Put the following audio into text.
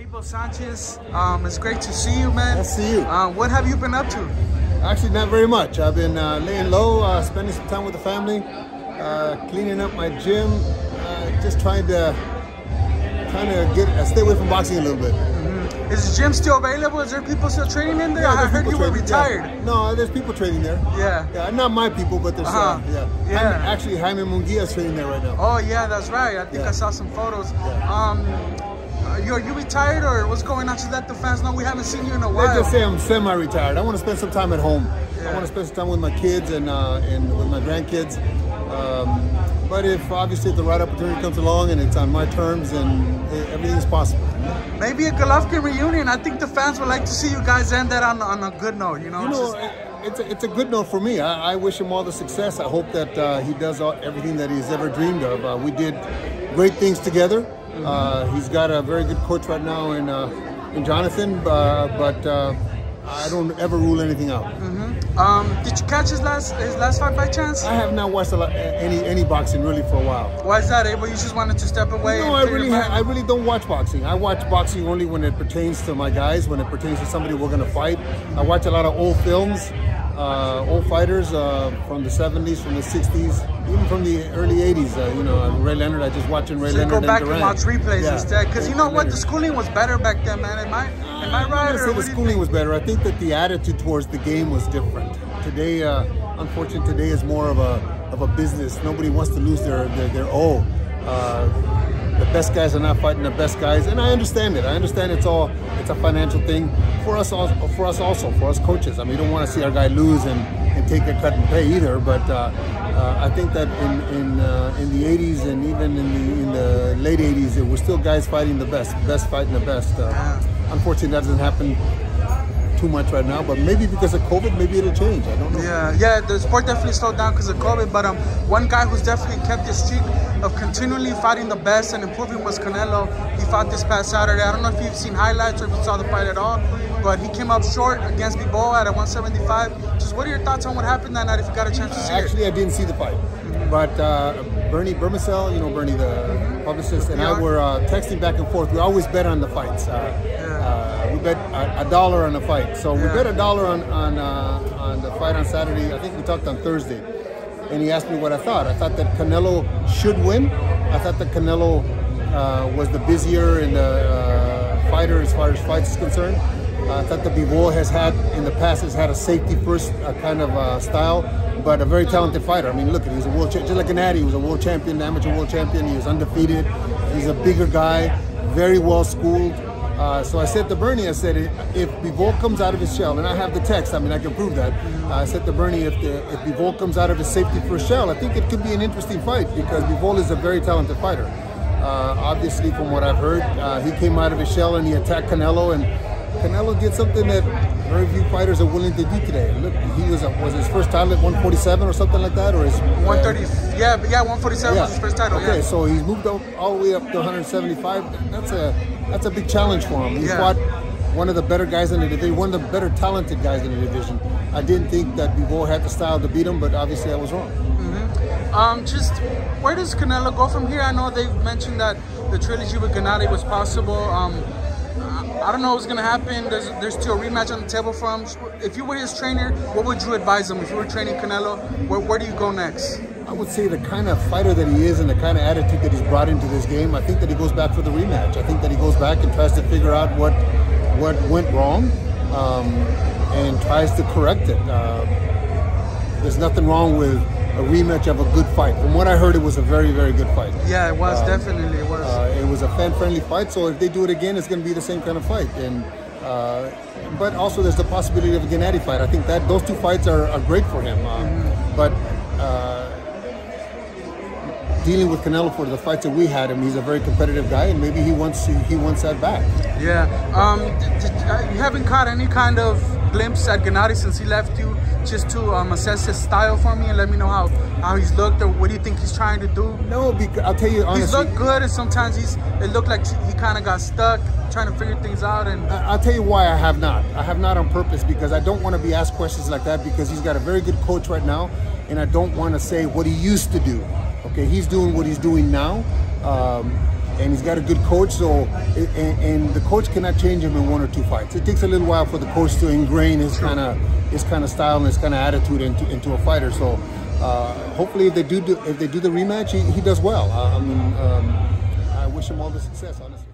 Abel Sanchez, it's great to see you, man. Nice to see you. What have you been up to? Actually, not very much. I've been laying low, spending some time with the family, cleaning up my gym, just trying to stay away from boxing a little bit. Is the gym still available? Is there people still training in there? Yeah, I heard you were retired. Yeah. No, there's people training there. Yeah. Not my people, but there's Yeah. Actually, Jaime Munguia is training there right now. Oh yeah, that's right. I think I saw some photos. Yeah. Are you retired, or what's going on? Just let the fans know we haven't seen you in a while. Let's just say I'm semi-retired. I want to spend some time at home. Yeah. I want to spend some time with my kids and with my grandkids. But if the right opportunity comes along and it's on my terms, then everything's possible. Maybe a Golovkin reunion. I think the fans would like to see you guys end that on a good note. It's a good note for me. I wish him all the success. I hope that he does everything that he's ever dreamed of. We did great things together. He's got a very good coach right now in Jonathan, but I don't ever rule anything out. Did you catch his last fight by chance? I have not watched any boxing really for a while. Why is that, Abel? You just wanted to step away? No, I really don't watch boxing. I watch boxing only when it pertains to my guys, when it pertains to somebody we're going to fight. I watch a lot of old films, old fighters from the 70s, from the 60s, even from the early 80s. Ray Leonard. I just watching Ray Leonard. So go back and watch replays instead, because you know what, the schooling was better back then, man. Am I right? Or the schooling was better. I think that the attitude towards the game was different. Today, unfortunately, today is more of a business. Nobody wants to lose their O. The best guys are not fighting the best guys, and I understand it. I understand it's a financial thing for us also, for us coaches. I mean, we don't want to see our guy lose and take a cut and pay either. But I think that in the 80s and even in the late 80s, it was still guys fighting the best fighting the best. Unfortunately, that doesn't happen too much right now, but maybe because of COVID, maybe it'll change. I don't know. Yeah, the sport definitely slowed down because of COVID, but one guy who's definitely kept his streak of continually fighting the best and improving was Canelo. He fought this past Saturday. I don't know if you've seen highlights or if you saw the fight at all, but he came up short against Bivol at 175. Just what are your thoughts on what happened that night, if you got a chance to see it? Actually, I didn't see the fight, but Bernie Bermacel, Bernie the publicist, and I were texting back and forth. We always bet on the fights. We bet $1 on the fight. So we bet $1 on the fight on Saturday. I think we talked on Thursday. And he asked me what I thought. I thought that Canelo should win. I thought that Canelo was the busier and the fighter as far as fights is concerned. I thought that Bivol has had a safety first kind of style, but a very talented fighter. I mean, look, he's a world champion, just like an Addy. He was a world champion, amateur world champion. He was undefeated. He's a bigger guy, very well schooled. So I said to Bernie, I said, if Bivol comes out of his shell, and I have the text, I mean, I can prove that. I said to Bernie, if Bivol comes out of his safety first shell, I think it could be an interesting fight because Bivol is a very talented fighter. Obviously, from what I've heard, he came out of his shell and he attacked Canelo, and Canelo did something that very few fighters are willing to do today. Look, he was his first title at 147 or something like that, or his 130. Yeah, 147 was his first title. Okay, so he's moved all the way up to 175. That's a big challenge for him. He fought one of the better guys in the division, one of the better talented guys in the division. I didn't think that Bivol had the style to beat him, but obviously I was wrong. Just where does Canelo go from here? I know they've mentioned that the trilogy with Gennady was possible. I don't know what's going to happen. There's still a rematch on the table for him. If you were his trainer, what would you advise him? If you were training Canelo, where do you go next? I would say the kind of fighter that he is and the kind of attitude that he's brought into this game, I think that he goes back for the rematch. I think that he goes back and tries to figure out what went wrong and tries to correct it. There's nothing wrong with a rematch of a good fight. From what I heard, it was a very, very good fight. Yeah, it was, definitely. It was. It was a fan-friendly fight, so if they do it again, it's going to be the same kind of fight. And but also there's the possibility of a Gennady fight. I think that those two fights are great for him. But dealing with Canelo for the fights that we had him, he's a very competitive guy, and maybe he wants that back. Yeah. You haven't caught any kind of glimpse at Gennady since he left you, just to assess his style for me and let me know how he's looked, or what do you think he's trying to do? No, because I'll tell you honestly, he's looked good, and sometimes it looked like he kind of got stuck trying to figure things out. And I'll tell you why I have not on purpose, because I don't want to be asked questions like that, because he's got a very good coach right now, and I don't want to say what he used to do. Okay, he's doing what he's doing now. and he's got a good coach. So, and the coach cannot change him in 1 or 2 fights. It takes a little while for the coach to ingrain his kind of style and his kind of attitude into a fighter. So, hopefully, if they do the rematch, he does well. I mean, I wish him all the success, honestly.